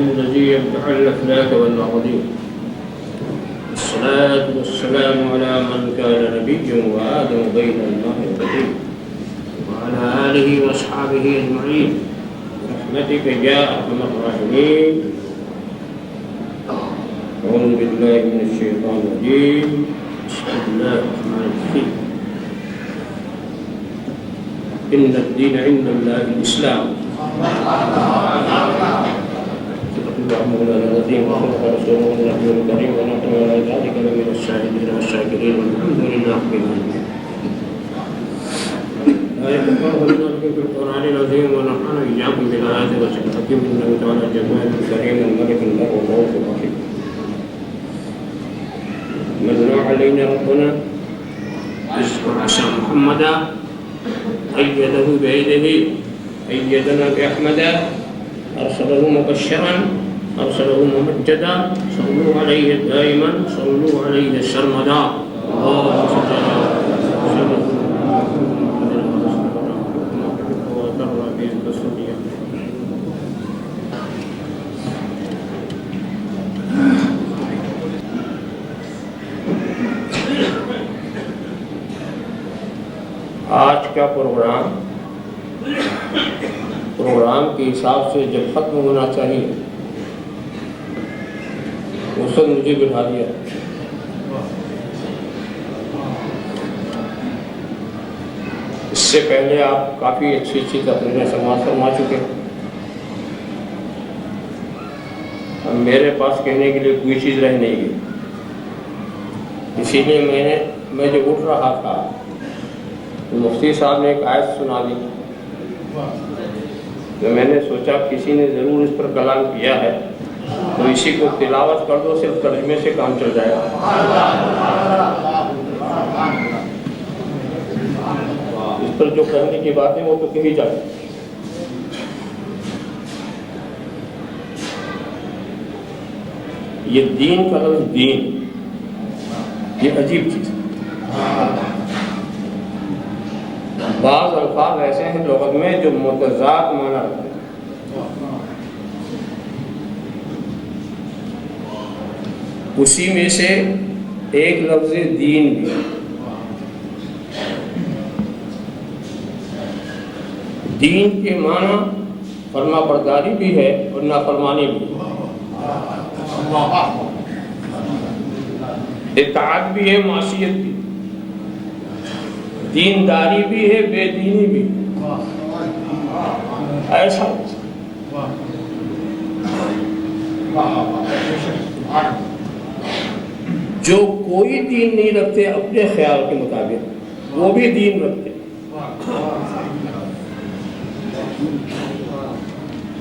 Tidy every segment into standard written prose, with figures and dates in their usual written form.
الذي يفتح الأفلاك والمواضيع، الصلاة والسلام على من كان نبيا وآدم بين الماء والطين، وعلى آله وأصحابه أجمعين برحمتك يا أرحم الراحمين. أعوذ بالله من الشيطان الرجيم، بسم الله الرحمن الرحيم. إن الدين عند الله الإسلام. مولانا العظيم وصدق رسوله النبي الكريم ونحن على ذلك لمن الشاهدين والشاكرين والحمد لله رب العالمين. آية الله في القرآن العظيم ونحن إياكم بالآيات والذكر الحكيم إنه تعالى جواد كريم الملك الله والرؤوف الرحيم. من علينا ربنا اذكر عسى محمدا أيده بيده أيدنا بأحمد أرسله مبشرا أرسله ممجدا صلوا عليه دائما صلوا عليه سرمدا. اللهم صل على آج کا پروگرام کے حساب سے جب ختم ہونا چاہیے اس وقت مجھے بٹھا دیا. اس سے پہلے آپ کافی اچھی تقریریں سماعت فرما چکے. اب میرے پاس کہنے کے لیے کوئی چیز رہ نہیں گئی. اسی لیے میں جب اٹھ رہا تھا تو مفتی صاحب نے ایک آیت سنا دی تو میں نے سوچا کسی نے ضرور اس پر کلام کیا ہے تو اسی کو تلاوت کر دو, صرف ترجمے سے کام چل جائے گا. اس پر جو کرنے کی باتیں وہ تو کہی جائے. یہ دین کا لفظ دین یہ عجیب چیز ہے. بعض الفاظ ایسے ہیں لغت میں جو متضاد معنی رکھتے ہیں. اسی میں سے ایک لفظ دین بھی ہے. دین کے معنی فرما برداری بھی ہے اور نافرمانی بھی ہے. اطاعت بھی ہے, معصیت بھی, دینداری بھی ہے, بے دینی بھی. ایسا جو کوئی دین نہیں رکھتے اپنے خیال کے مطابق وہ بھی دین رکھتے,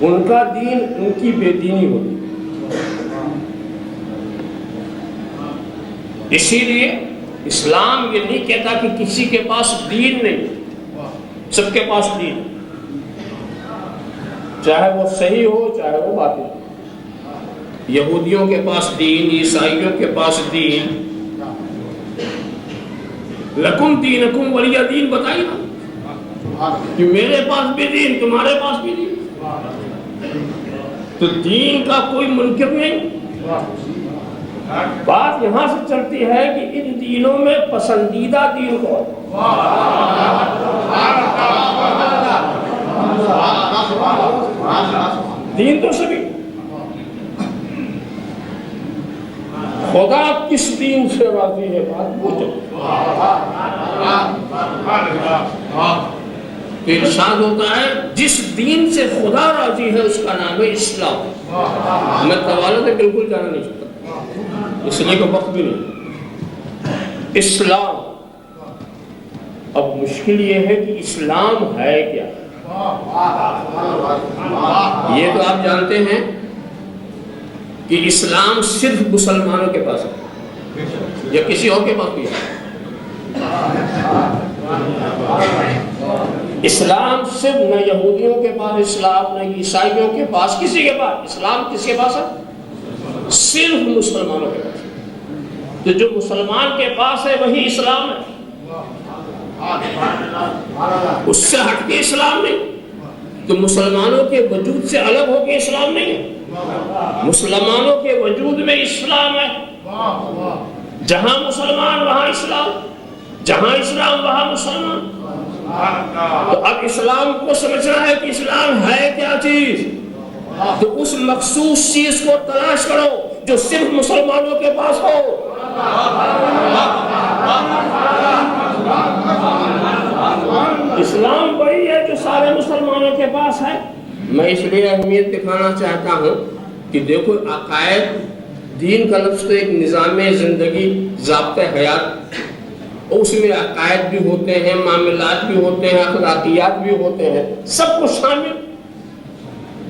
ان کا دین ان کی بے دینی ہوتی. اسی لیے اسلام یہ نہیں کہتا کہ کسی کے پاس دین نہیں, سب کے پاس دین, چاہے وہ صحیح ہو چاہے وہ باطل. یہودیوں کے پاس دین, عیسائیوں کے پاس دین. لکم دینکم ولی دین بتائی نا کہ میرے پاس بھی دین تمہارے پاس بھی دین. تو دین کا کوئی منکر نہیں. بات یہاں سے چلتی ہے کہ ان دینوں میں پسندیدہ دین کون؟ دین تو سبھی. خدا کس دین سے راضی ہے بات پوچھو. ارشاد ہوتا ہے جس دین سے خدا راضی ہے اس کا نام ہے اسلام. میں طوالت سے بالکل جانا نہیں چاہتا, اس لیے کو وقت بھی نہیں. اسلام. اب مشکل یہ ہے کہ اسلام ہے کیا. یہ تو آپ جانتے ہیں کہ اسلام صرف مسلمانوں کے پاس ہے یا کسی اور کے پاس بھی ہے. اسلام صرف نہ یہودیوں کے پاس اسلام، نہ عیسائیوں کے پاس، کسی کے پاس اسلام کس کے پاس ہے؟ صرف مسلمانوں کے پاس۔ تو جو مسلمان کے پاس ہے وہی اسلام ہے، اس سے ہٹ کے اسلام نہیں۔ تو مسلمانوں کے وجود سے الگ ہو کے اسلام نہیں ہے، مسلمانوں کے وجود میں اسلام ہے۔ جہاں مسلمان وہاں اسلام، جہاں اسلام وہاں مسلمان۔ تو اب اسلام کو سمجھنا ہے کہ اسلام ہے کیا چیز، تو اس مخصوص چیز کو تلاش کرو جو صرف مسلمانوں کے پاس ہو۔ اسلام وہی ہے جو سارے مسلمانوں کے پاس ہے۔ میں اس لیے اہمیت دکھانا چاہتا ہوں کہ دیکھو عقائد، دین کا لفظ تو ایک نظام زندگی، ضابطۂ حیات، اس میں عقائد بھی ہوتے ہیں، معاملات بھی ہوتے ہیں، اخلاقیات بھی ہوتے ہیں، سب کچھ شامل۔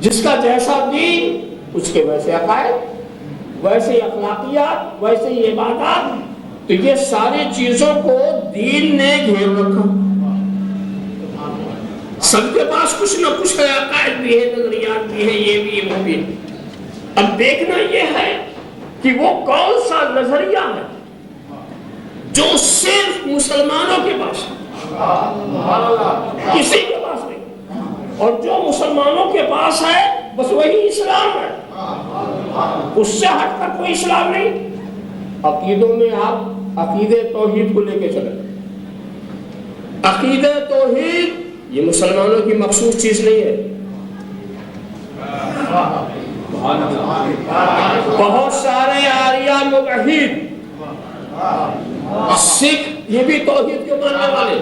جس کا جیسا دین اس کے ویسے عقائد، ویسے اخلاقیات، ویسے ہی عبادات۔ تو یہ ساری چیزوں کو دین نے گھیر رکھا، سب کے پاس کچھ نہ کچھ ہے، عقائد بھی ہے، نظریات بھی ہے، یہ بھی وہ بھی۔ اب دیکھنا یہ ہے کہ وہ کون سا نظریہ ہے جو صرف مسلمانوں کے پاس ہے، کسی کے پاس نہیں، اور جو مسلمانوں کے پاس ہے بس وہی اسلام ہے، اس سے ہٹ کر کوئی اسلام نہیں۔ عقیدوں میں آپ عقیدہ توحید کو لے کے چلیں، عقیدہ توحید یہ مسلمانوں کی مخصوص چیز نہیں ہے۔ بہت سارے آریہ موحد، سکھ یہ بھی توحید کے ماننے والے،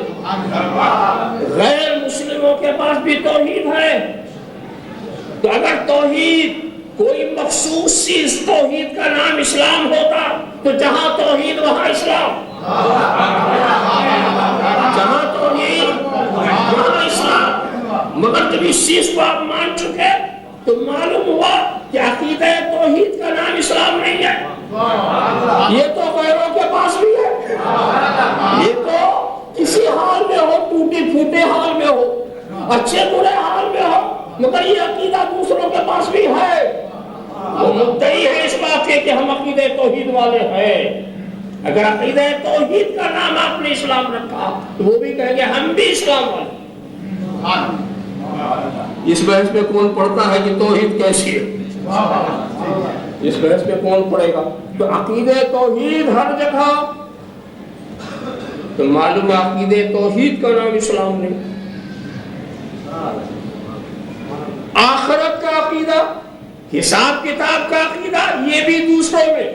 غیر مسلموں کے پاس بھی توحید ہے۔ تو اگر توحید کوئی مخصوص چیز، توحید کا نام اسلام ہوتا تو جہاں توحید وہاں اسلام، جہاں توحید وہاں اسلام۔ مگر جب اس چیز کو آپ مان چکے تو معلوم ہوا کہ عقیدہ توحید کا نام اسلام نہیں ہے، یہ تو غیروں کے پاس بھی ہے، یہ تو کسی حال میں ہو، ٹوٹے پھوٹے حال میں ہو، اچھے برے حال میں ہو، مگر یہ عقیدہ دوسروں کے پاس بھی ہے۔ وہ مدعی ہے اس بات کے کہ ہم عقیدہ توحید والے ہیں۔ اگر عقیدہ توحید کا نام آپ نے اسلام رکھا تو وہ بھی کہیں گے ہم بھی اسلام والے۔ اس بحث میں کون پڑھتا ہے کہ توحید کیسی ہے، اس بحث میں کون پڑھے گا؟ تو عقیدہ توحید ہر جگہ، تو معلوم عقیدہ توحید کا نام اسلام نہیں۔ آخرت کا عقیدہ، حساب کتاب کا عقیدہ، یہ بھی دوسروں میں۔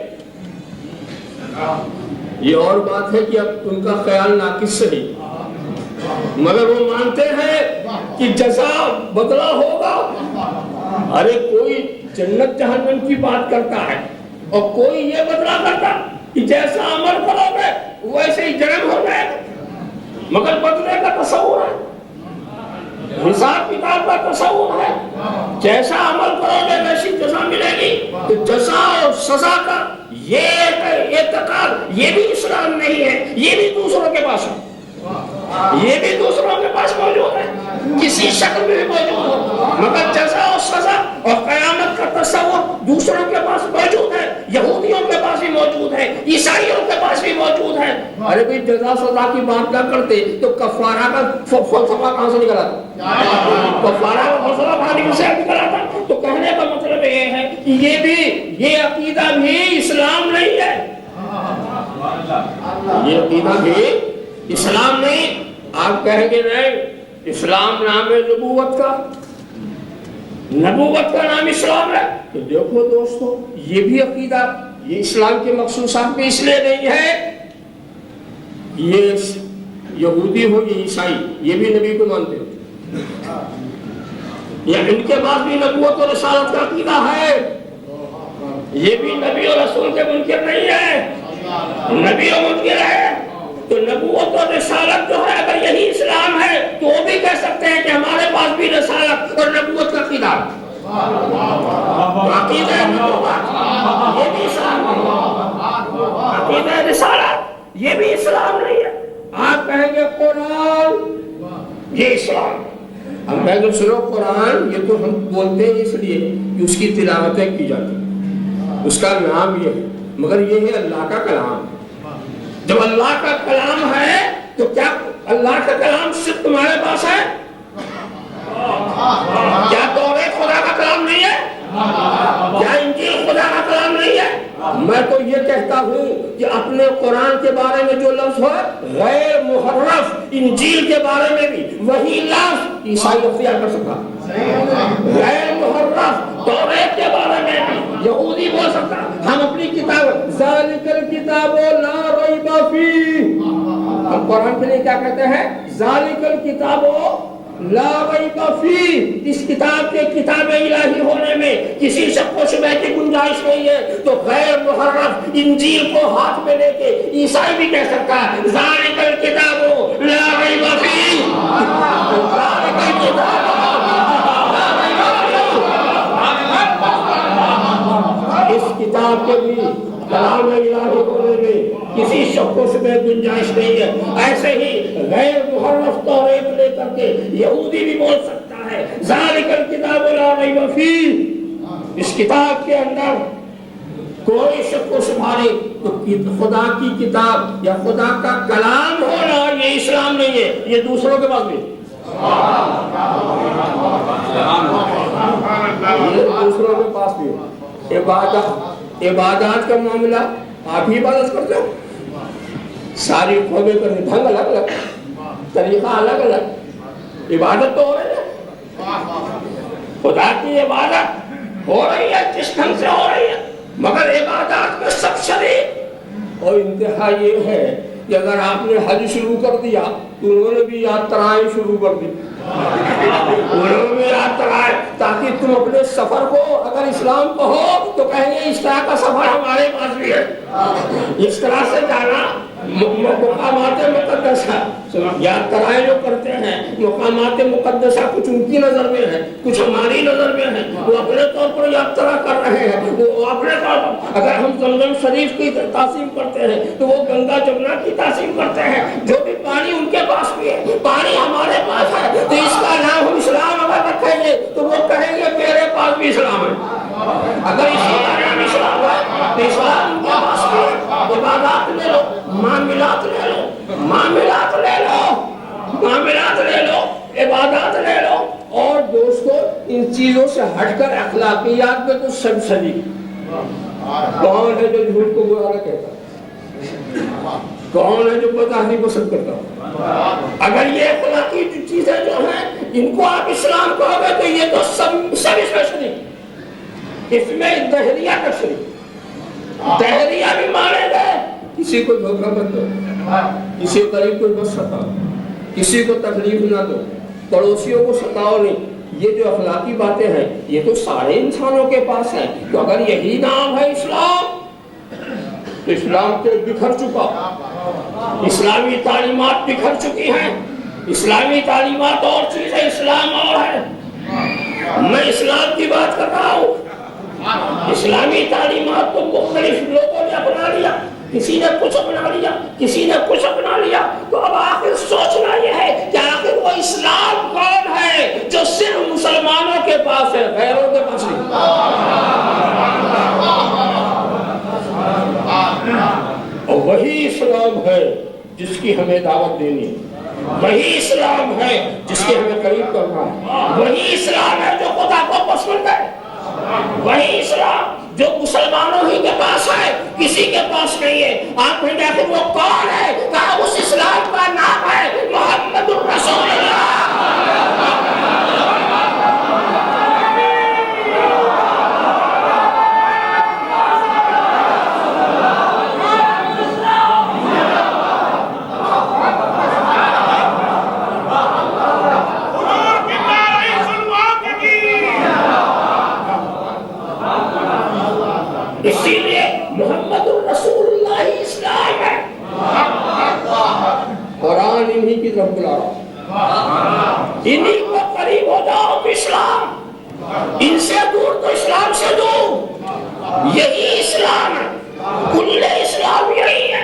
یہ اور بات ہے کہ اب ان کا خیال ناقص صحیح، مگر وہ مانتے ہیں کہ جزا بدلہ ہوگا۔ ارے کوئی جنت جہنم کی بات کرتا ہے اور کوئی یہ بدلہ کرتا کہ جیسا عمل کرو گے ویسے ہی جنم ہو جائے گا، مگر بدلے کا تصور ہے، حساب کتاب کا تصور ہے، جیسا عمل کرو گے ویسی جزا ملے گی۔ تو جزا اور سزا کا یہ اعتقاد یہ بھی اسلام نہیں ہے، یہ بھی دوسروں کے پاس ہے، یہ بھی دوسروں کے پاس موجود ہے، کسی شکل میں بھی موجود ہو، مگر جزا اور سزا اور قیامت کا تصور دوسروں کے پاس موجود ہے، یہودیوں کے پاس بھی موجود ہے، عیسائیوں کے پاس بھی موجود ہے۔ ارے بھائی جزا سزا کی بات نہ کرتے تو کفارہ کا فلسفہ کہاں سے نکلا تھا؟ کفارہ کا فلسفہ کہاں سے نکلا تھا؟ تو کہنے کا مطلب یہ ہے کہ یہ عقیدہ بھی اسلام نہیں ہے، یہ عقیدہ بھی اسلام نہیں۔ آپ کہیں گے نہیں اسلام نام ہے نبوت کا، نبوت کا نام اسلام ہے، تو دیکھو دوستو یہ بھی عقیدہ یہ اسلام کے مخصوصات میں اس لیے نہیں ہے۔ یہ یہودی ہو یہ عیسائی یہ بھی نبی کو مانتے ہو، یا ان کے بعد بھی نبوت اور رسالت کا عقیدہ ہے، یہ بھی نبی اور رسول کے منکر نہیں ہے، نبی اور منکر ہے۔ تو نبوت اور رسالت جو ہے اگر یہی اسلام ہے تو وہ بھی کہہ سکتے ہیں کہ ہمارے پاس بھی رسالت اور نبوت کا عقیدہ ہے، عقیدہ نبوت یہ بھی اسلام ہے، عقیدہ رسالت یہ بھی اسلام نہیں ہے۔ آپ کہیں گے قرآن یہ اسلام. اب میں جو سورہ قرآن یہ تو ہم بولتے ہیں اس لیے کہ اس کی تلاوتیں کی جاتی، اس کا نام یہ ہے، مگر یہ ہے اللہ کا کلام. جب اللہ کا کلام ہے تو کیا اللہ کا کلام صرف تمہارے پاس ہے؟ کیا توریت خدا کا کلام نہیں ہے؟ کیا انجیل خدا کا کلام نہیں ہے؟ میں تو یہ کہتا ہوں کہ اپنے قرآن کے بارے میں جو لفظ ہے غیر محرف، انجیل کے بارے میں بھی وہی لفظ عیسائی اختیار کر سکتا، غیر محرف توریت کے بارے میں بھی یہودی بول سکتا. ہم اپنی کتاب ذالک الکتاب لا ریب فیہ، ہم قرآن کے لیے کیا کہتے ہیں؟ ذالک الکتاب لا ریب فیہ، اس کتاب کے کتاب الہی ہونے میں کسی شک و شبہ کی گنجائش نہیں ہے. تو غیر محرف انجیل کو ہاتھ میں لے کے عیسائی بھی کہہ سکتا ہے ذالک الکتاب لا ریب فیہ، ذالک الکتاب لا ریب فیہ. اس کتاب کے بھی کلام الہی ہونے میں کسی شک و شبہ گنجائش نہیں ہے. ایسے ہی غیر محرف توریت لے کر کے یہودی بھی بول سکتا ہے ذالک الکتاب لا ریب فیہ، اس کتاب کے اندر کوئی شک و شبہ نہیں. تو خدا کی کتاب یا خدا کا کلام ہونا یہ اسلام نہیں ہے، یہ دوسروں کے پاس بھی، یہ دوسروں کے پاس بھی. عبادات کا معاملہ آپ ہی عبادت کرتے ہو، ساری قومیں کرتے ڈھنگ الگ الگ، طریقہ الگ الگ، عبادت تو ہو رہی ہے. خدا کی عبادت ہو رہی ہے جس ڈھنگ سے ہو رہی ہے، مگر عبادات میں سب شریک اور انتہا یہ ہے کہ اگر آپ نے حج شروع کر دیا تو انہوں نے بھی یاترائیں شروع کر دی، انہوں نے یاترائیں، تاکہ تم اپنے سفر کو اگر اسلام کو ہو تو کہیں گے اس طرح کا سفر ہمارے پاس بھی ہے. اس طرح سے جانا مقامات مقدسہ، یاترائیں جو کرتے ہیں مقامات مقدسہ کچھ ان کی نظر میں ہے کچھ ہماری نظر میں ہے. وہ اپنے طور پر یاترا کر رہے ہیں، وہ اپنے طور پر. اگر ہم زمزم شریف کی تعظیم کرتے ہیں تو وہ گنگا جمنا کی تعظیم کرتے ہیں. جو بھی پانی ان کے پاس بھی ہے، پانی ہمارے پاس ہے، تو اس کا نام ہم اسلام اگر رکھیں گے تو وہ کہیں گے میرے پاس بھی اسلام ہے. اگر اسی کا نام اسلام ہے تو اسلام ان کے پاس بھی ہے. عبادات لے لو، معاملات لے لو، معاملات لے لو، معاملات لے لو، عبادات لے لو. اور دوستو ان چیزوں سے ہٹ کر اخلاقیات میں تو سب شریک. کون ہے جو جھوٹ کو برا نہ کہتا؟ کون ہے جو بدعہدی پسند کرتا؟ اگر یہ اخلاقی چیزیں جو ہیں ان کو آپ اسلام کہو گے تو یہ تو سب اس میں شریک. اس میں دہریہ کا شریک، دہریہ بھی مانے گئے. کسی کو دھوکہ مت دو، کسی قریب کو مت ستاؤ، کسی کو تکلیف نہ دو، پڑوسیوں کو ستاؤ نہیں. یہ جو اخلاقی باتیں ہیں یہ تو سارے انسانوں کے پاس ہیں. تو اگر یہی نام ہے اسلام تو اسلام تو بکھر چکا، اسلامی تعلیمات بکھر چکی ہیں. اسلامی تعلیمات اور چیز ہے، اسلام اور ہے. میں اسلام کی بات کر رہا ہوں. اسلامی تعلیمات کو مختلف لوگوں نے اپنا لیا، کسی نے کچھ اپنا لیا، کسی نے کچھ اپنا لیا. تو اب آخر سوچنا یہ ہے کہ آخر وہ اسلام کون ہے جو صرف مسلمانوں کے پاس ہے، غیروں کے پاس نہیں. اور وہی اسلام ہے جس کی ہمیں دعوت دینی ہے، وہی اسلام ہے جس کے ہمیں قریب کرنا ہے، وہی اسلام ہے جو خدا کو پسند ہے، وہی اسلام جو مسلمانوں ہی کے پاس ہے، کسی کے پاس نہیں ہے. آپ نے دیکھیں وہ کون ہے؟ کہا اس اسلام کا نام ہے محمد الرسول اللہ. اسی لیے محمد الرسول اللہ اسلام ہے. قرآن انہی کی طرف بلا رہا، انہی کو قریب ہو جاؤ تو اسلام، ان سے دور تو اسلام سے دور. یہی اسلام ہے، کل اسلام یہی ہے.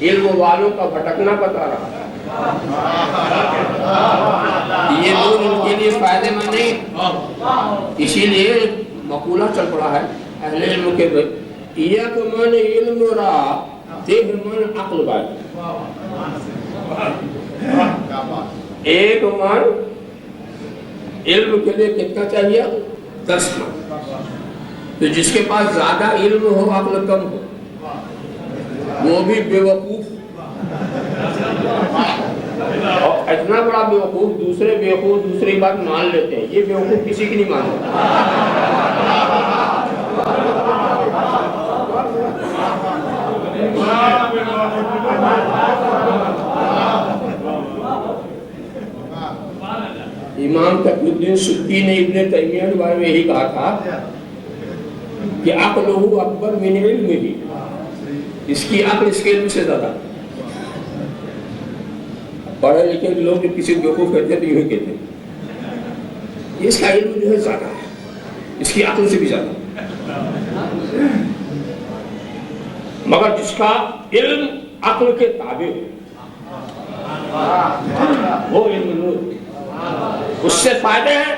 علم والوں کا بھٹکنا بتا رہا ہے. یہ نور ان کے لیے فائدے مند نہیں. اسی لیے مقولہ چل پڑا ہے اہل علم کے ایک من علم را دیہ من عقل بائی. ایک من علم کے لیے کتنا چاہیے؟ 10 من. تو جس کے پاس زیادہ علم ہو عقل کم ہو وہ بھی بے وقوف، اور اتنا بڑا بے وقوف دوسرے بے وقوف دوسری بات مان لیتے ہیں. یہ بے وقوف کسی کی نہیں مانتا. امام تقی الدین سبکی نے ابن تیمیہ کے بارے میں یہی کہا تھا کہ عقلہ اکبر من علمہ، اس کی عقل اس کے علم سے زیادہ. پڑھے لکھے لوگ جو کسی بیوقوف کہتے ہیں تو یوں کہتے ہیں اس کا علم جو ہے زیادہ ہے، اس کی عقل سے بھی زیادہ. مگر جس کا علم عقل کے تابع وہ علم نور، اس سے فائدے ہیں.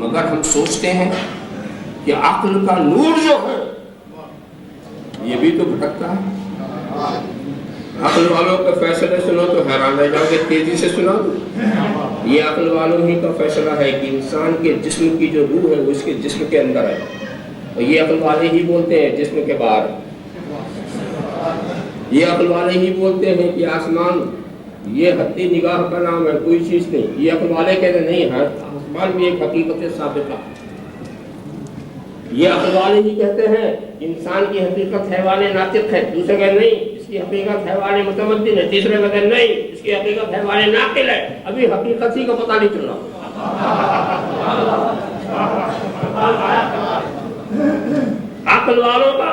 مگر ہم سوچتے ہیں کہ عقل کا نور جو ہے یہ بھی تو بھٹکتا ہے. عقل والوں کا فیصلہ سنو تو حیران رہ جاؤ گے، تیزی سے سنا. یہ عقل والوں ہی کا فیصلہ ہے کہ انسان کے جسم کی جو روح ہے وہ اس کے جسم کے اندر ہے، اور یہ عقل والے ہی بولتے ہیں جسم کے باہر. یہ عقل والے ہی بولتے ہیں کہ آسمان یہ حدی نگاہ کا نام ہے، کوئی چیز نہیں. یہ عقل والے کہتے نہیں ہے آسمان بھی ایک حقیقت ثابتہ. یہ عقل والے ہی کہتے ہیں انسان کی حقیقت حیوان ناطق ہے، دوسرے کہتے نہیں اس کی حقیقت حیوان متمدن ہے، تیسرے کہتے نہیں اس کی حقیقت حیوان ناقل ہے. ابھی حقیقت ہی کا پتہ نہیں چل رہا. عقل والوں کا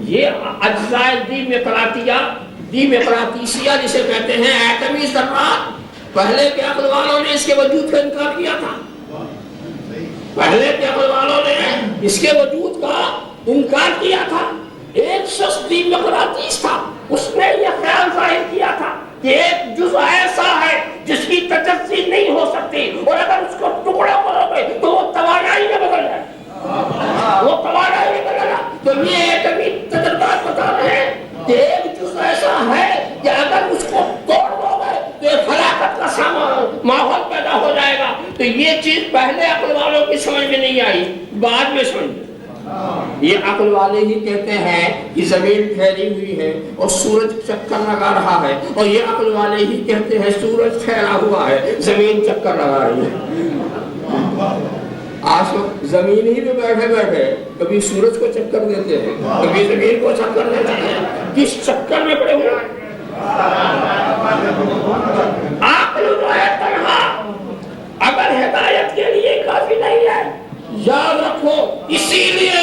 یہ اجزاء دی مقراطیسیہ جسے کہتے ہیں ایٹمی ذرات، پہلے کے عقل والوں نے اس کے وجود کا انکار کیا تھا. پہلے کے عقل والوں نے اس کے وجود کا انکار کیا تھا. ایک شخص دی مقراطیس تھا، اس نے یہ خیال ظاہر کیا تھا کہ ایک جزء ایسا ہے جس کی تجزی نہیں ہو سکتی، اور اگر اس کو ٹکڑے کرو گے تو وہ توانائی میں بدل جائے. وہ توانائی میں بدل جائے. تو یہ ایٹمی تجربات بتا رہے ہیں کہ ایک جزء ایسا ہے کہ اگر اس کو توڑ دو گے تو ایک ہلاکت کا ماحول پیدا ہو جائے گا. تو یہ چیز پہلے عقل والوں کی سمجھ میں نہیں آئی، بعد میں سمجھ. یہ عقل والے ہی کہتے ہیں کہ زمین پھیلی ہوئی ہے اور سورج چکر لگا رہا ہے، اور یہ عقل والے ہی کہتے ہیں سورج پھیلا ہوا ہے زمین چکر لگا رہی ہے. آج زمین ہی میں بیٹھے بیٹھے کبھی سورج کو چکر دیتے ہیں، کبھی زمین کو چکر دیتے ہیں. کس چکر میں پڑے ہوئے؟ عقل جو ہے تنہا اگر ہدایت کے لیے کافی نہیں ہے، یاد رکھو. اسی لیے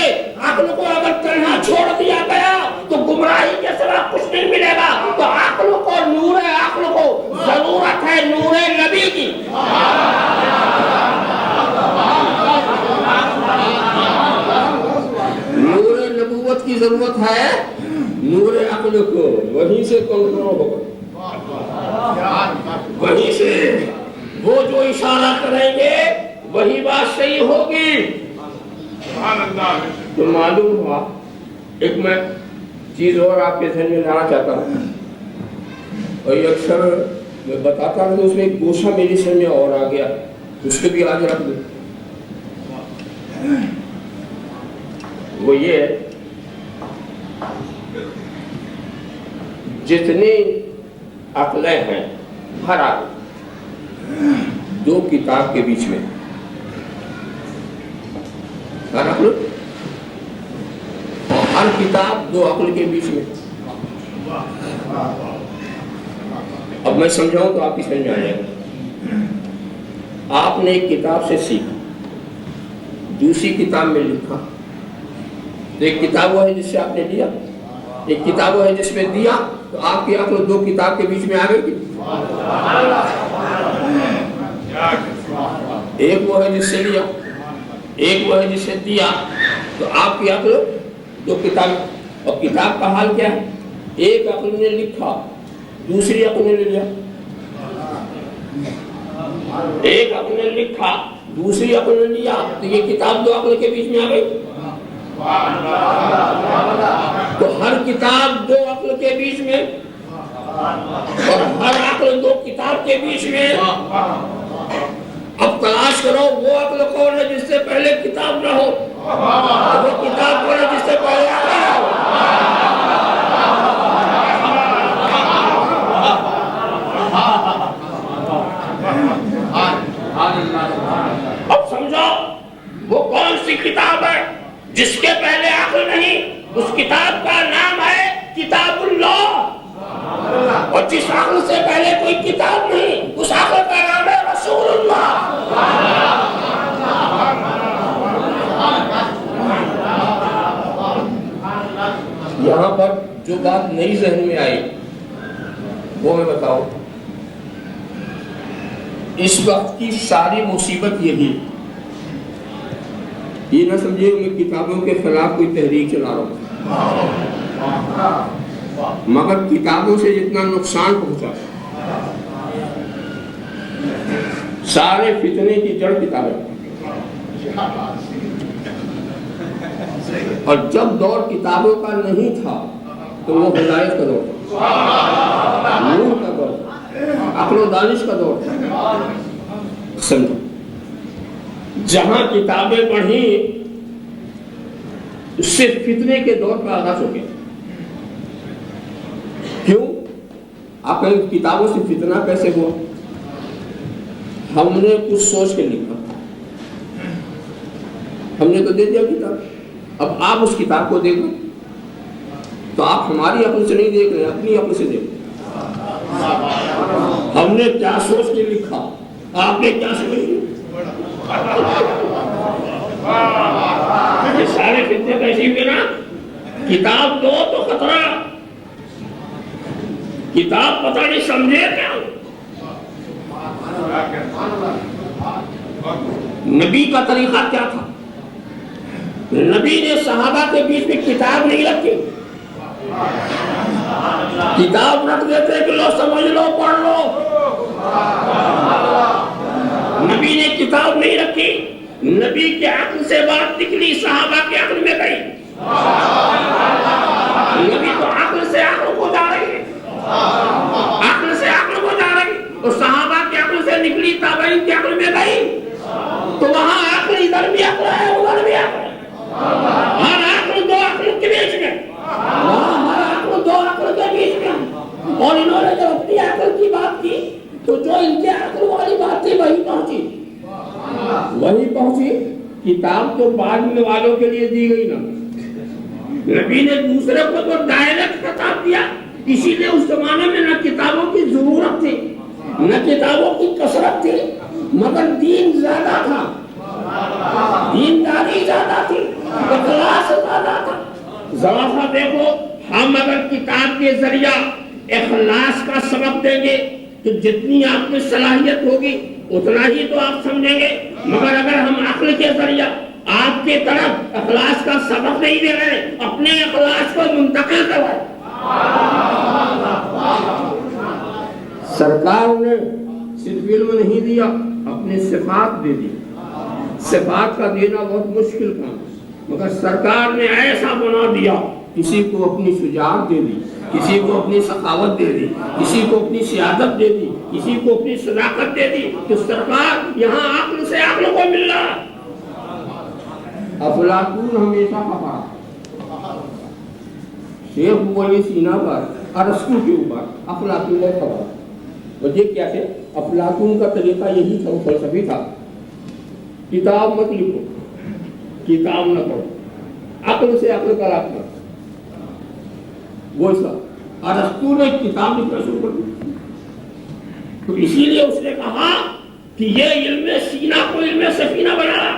عقل کو اگر تنہا چھوڑ دیا گیا تو گمراہی کے سوا کچھ نہیں ملے گا. تو عقل کو نور عقل کو ضرورت ہے نور نبی کی. نور نبوت کی ضرورت ہے نور عقل کو، وہیں سے کنٹرول ہوگا، وہیں سے وہ جو اشارہ کریں گے وہی بات صحیح ہوگی. تو معلوم ہوا. ایک میں چیز اور آپ کے ذہن میں لانا چاہتا ہوں، اور یہ اکثر میں بتاتا ہوں، اس میں ایک گوشہ میری سمجھ میں اور آ گیا، اس کو بھی آج رکھ دوں. وہ یہ ہے جتنی عقلیں ہیں ہر عقل دو کتاب کے بیچ میں، ہر عقل اور ہر کتاب دو عقل کے بیچ میں. اب میں سمجھاؤں تو آپ کی سمجھ میں آ جائے گا. آپ نے ایک کتاب سے سیکھا، دوسری کتاب میں لکھا. تو ایک کتاب وہ ہے جس سے آپ نے لیا، ایک کتاب وہ ہے جس میں دیا. تو آپ کی عقل دو کتاب کے بیچ میں آ گئی. ایک وہ ہے جس سے لیا، ایک وہ ہے جس سے دیا. تو آپ کی عقل دو کتاب. اور کتاب کا حال کیا ہے؟ ایک عقل نے لکھا، دوسری عقل نے لے لیا. ایک عقل نے لکھا، دوسری عقل نے لیا، تو یہ کتاب دو عقل کے بیچ میں آ گئی. تو ہر کتاب دو عقل کے بیچ میں اور ہر عقل دو کتاب کے بیچ میں. اب تلاش کرو وہ عقل کون ہے جس سے پہلے کتاب نہ ہو، وہ کتاب کون ہے جس سے پہلے عقل نہ ہو. اب سمجھو وہ کون سی کتاب ہے جس کے پہلے عقل نہیں. اس کتاب کا نام ہے کتاب اللہ. اور جس عقل سے پہلے کوئی کتاب نہیں اس عقل کا نام ہے رسول اللہ. یہاں پر جو بات نئی ذہن میں آئی وہ میں بتاؤ. اس وقت کی ساری مصیبت یہی، یہ نہ سمجھے میں کتابوں کے خلاف کوئی تحریک چلا رہا ہوں، مگر کتابوں سے جتنا نقصان پہنچا سارے فتنے کی جڑ کتابیں. اور جب دور کتابوں کا نہیں تھا تو وہ ہدایت کا دور تھا، نور کا دور تھا، عقل و دانش کا دور تھا. سمجھو جہاں کتابیں پڑھی اس سے فتنے کے دور کا آغاز ہو گیا. کیوں؟ آپ کہیں کتابوں سے فتنہ کیسے ہوا؟ ہم نے کچھ سوچ کے لکھا، ہم نے تو دے دیا کتاب. اب آپ اس کتاب کو دیکھو تو آپ ہماری عقل سے نہیں دیکھ رہے، اپنی عقل سے دیکھو. ہم نے کیا سوچ کے لکھا، آپ نے کیا سوچ لیا. یہ سارے فتنے کیسے ہوئے نا. کتاب دو تو خطرہ، کتاب پتہ نہیں سمجھے کیا. نبی کا طریقہ کیا تھا؟ نبی نے صحابہ کے بیچ میں کتاب نہیں رکھی. کتاب رکھ دیتے کہ لو سمجھ لو پڑھ لو. نبی نے کتاب نہیں رکھی. نبی کے عقل سے بات نکلی، صحابہ کے عقل میں گئی. نبی تو عقل سے عقل کو جا رہی ہے، عقل سے عقل کو جا رہی، اور صحابہ کے عقل سے نکلی، تابعین کے عقل میں گئی. تو وہاں عقل ادھر بھی عقل ہے ادھر بھی عقل ہے. ہر عقل دو عقل کے بیچ میں، ہر عقل دو عقل کے بیچ میں. اور انہوں نے جب اپنی عقل کی بات کی تو جو ان کے عقل والی بات تھی وہی پہنچی. کتاب تو بعد میں والوں کے لیے دی گئی نا. نبی نے دوسرے کو تو ڈائریکٹ خطاب دیا. اسی لیے اس زمانے میں نہ کتابوں کی ضرورت تھی نہ کتابوں کی کثرت تھی، مگر دین زیادہ تھا، دینداری زیادہ تھی، اخلاص زیادہ تھا. ذرا سا دیکھو، ہم اگر کتاب کے ذریعہ اخلاص کا سبق دیں گے تو جتنی آپ میں صلاحیت ہوگی اتنا ہی تو آپ سمجھیں گے. مگر اگر ہم عقل کے ذریعہ آپ کے طرف اخلاص کا سبق نہیں دے رہے، اپنے اخلاص کو منتقل کروائے. سرکار نے صرف علم نہیں دیا، اپنے صفات دے دی. صفات کا دینا بہت مشکل کام، مگر سرکار نے ایسا بنا دیا. کسی کو اپنی شجاعت دے دی، کسی کو اپنی سخاوت دے دی، کسی کو اپنی سیادت دے دی، کسی کو اپنی صداقت دے دی. کہ سرکار یہاں عقل سے عقل کو مل رہا. افلاطون ہمیشہ کہا شیخ ولی سینا پر ارسطو کے اوپر افلاطون نے کہا. وجہ کیا ہے؟ افلاطون کا طریقہ یہی تھا، وہ فلسفی تھا. کتاب مت لکھو، کتاب نہ پڑھو، عقل سے عقل کا رابطہ. وہ سب ارسطو نے کتاب لکھنا شروع کر دی. تو اسی لیے اس نے کہا کہ یہ علم سینہ کو علم سفینہ بنا رہا.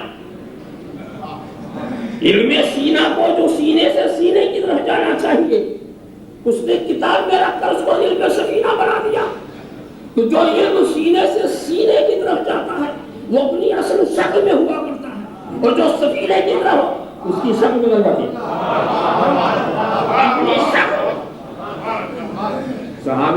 علم سینہ کو جو سینے سے سینے کی طرف جانا چاہیے اس نے کتاب میں رکھ کر اس کو علم سفینہ بنا دیا. تو جو علم سینے سے سینے کی طرف جاتا ہے وہ اپنی اصل شکل میں ہوا کرتا ہے، اور جو سفینے کی طرف اس کی شکل بدل جاتی ہے. اپنی شکل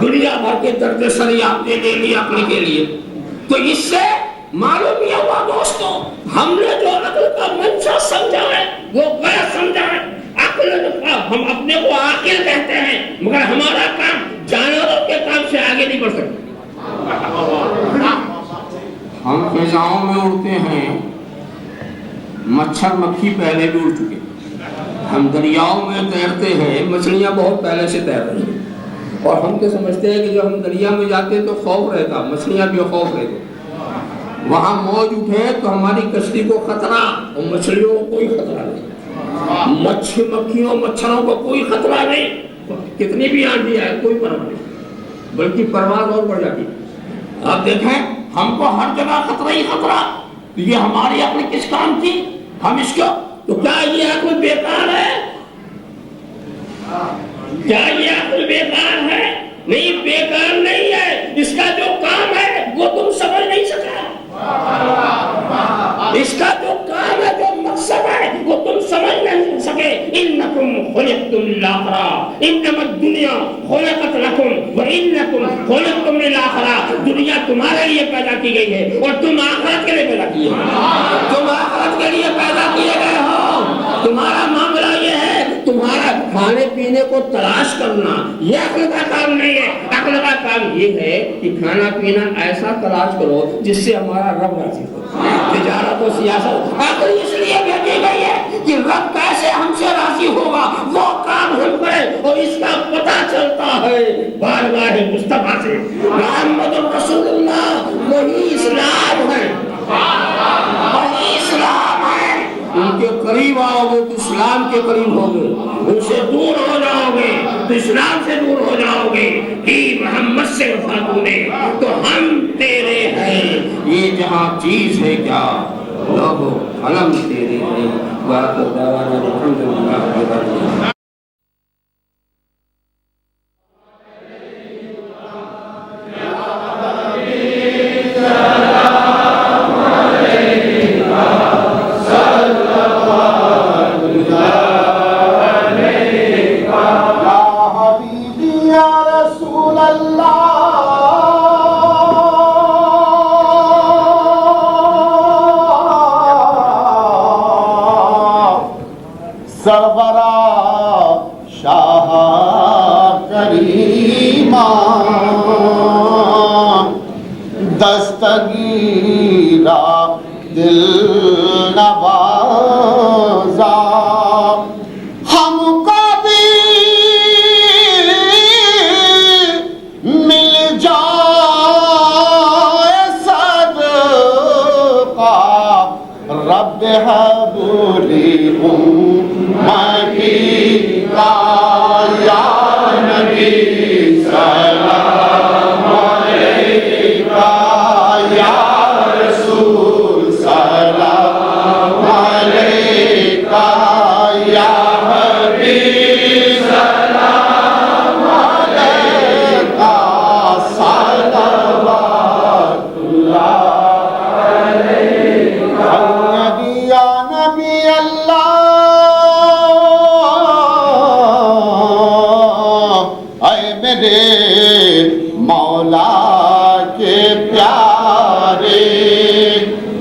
دنیا بھر کے درد سری آپ نے لے لی عقل کے لیے. تو اس سے معلوم یہ ہوا دوستوں ہم نے جو عقل کا منشا سمجھا ہے وہ غلط سمجھا ہے. عقل ہم اپنے کو عاقل کہتے ہیں مگر ہمارا کام جانوروں کے کام سے آگے نہیں بڑھ سکتے. ہم فضاؤں میں اڑتے ہیں, مچھر مکھی پہلے بھی اڑ چکے. ہم دریاؤں میں تیرتے ہیں, مچھلیاں بہت پہلے سے تیر رہی ہیں. اور ہم تو سمجھتے ہیں کہ جب ہم دریا میں جاتے تو خوف رہتا, مچھلیاں بھی خوف رہتے. وہاں موج اٹھے تو ہماری کشتی کو خطرہ اور مچھلیوں کو کوئی خطرہ نہیں. مکھیوں مچھروں کو کوئی خطرہ نہیں. کتنی بھی آندھی آئے کوئی پرواہ نہیں, بلکہ پرواز اور بڑھ جاتی. آپ دیکھیں ہم کو ہر جگہ خطرہ ہی خطرہ. یہ ہماری عقل کس کام کی؟ ہم اس کو تو کیا یہ عقل بیکار ہے؟ کیا یہ عقل بیکار ہے؟ نہیں, بیکار نہیں ہے. اس کا جو کام ہے وہ تم سمجھ نہیں سکا. اس کا جو کام ہے, جو مقصد ہے وہ تم سمجھ نہیں سکے. انکم خلقتم للآخرہ انما الدنیا خلقت لکم وانکم خلقتم للآخرہ. دنیا تمہارے لیے پیدا کی گئی ہے اور تم آخرت کے لیے پیدا کیے ہو. تم آخرت کے لیے پیدا کیے گئے ہو. تمہارا معاملہ یہ ہے, تمہارا کھانے پینے کو تلاش کرنا یہ عقل کا کام نہیں ہے. عقل کا کام یہ ہے کہ کھانا پینا ایسا تلاش کرو جس سے ہمارا رب راضی ہو. تجارت و سیاست عقل اس لیے بھیجی گئی ہے کہ رب کیسے ہم سے راضی ہوگا وہ کام ہم کرے. اور اس کا پتہ چلتا ہے بارگاہ مصطفیٰ سے. محمد رسول اللہ وہی اسلام ہے, وہی اسلام ہے. ان کے قریب آؤ گے تو اسلام کے قریب ہوگے, ان سے دور ہو جاؤ گے تو اسلام سے دور ہو جاؤ گے. کہ محمد سے وفا نے تو ہم تیرے ہیں. یہ جہاں چیز ہے کیا لوگو قلم تیرے ہیں. وآخر دعوانا الحمد للہ رب العالمین. سرورا شاہ کریمہ دستگیرہ دل نوازا ہم کو بھی مل جائے صدقہ رب حبولی یا نبی سلام علیکہ یا رسول سلام علیکہ یا حبیب سلام علیکہ صلوات اللہ علیکہ. یا نبی اللہ مولا کے پیارے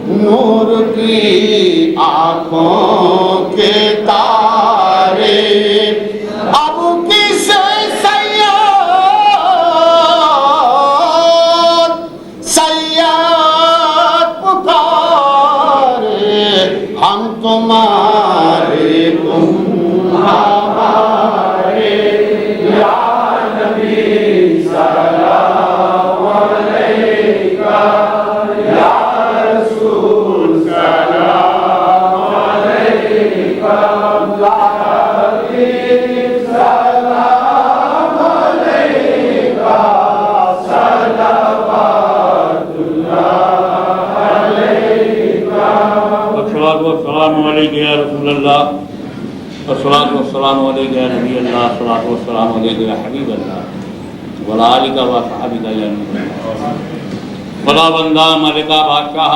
نور کی آنکھوں کے تارے اب کس سیاد پکارے. ہم تمہارے تم ہمارے یا نبی سلام علیکہ یا رسول سلام علیکہ یا حبیب سلام علیکہ صلوات اللہ علیکہ. الصلاۃ والسلام علیکہ یا رسول اللہ, الصلاۃ والسلام علیکہ یا نبی اللہ, الصلاۃ والسلام علیکہ یا حبیب اللہ وعلی آلہ و صحبہ یا نور اللہ. خدا بندہ ملکہ بادشاہ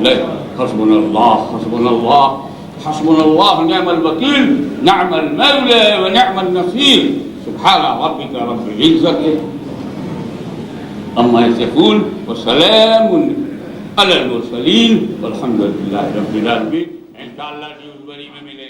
إليه حسبنا الله حسبنا الله نعم الوكيل نعم المولى ونعم النصير سبحان ربك رب العزة عما يصفون وسلام على المرسلين والحمد لله رب العالمين. إن شاء الله نیوز بری میں ملے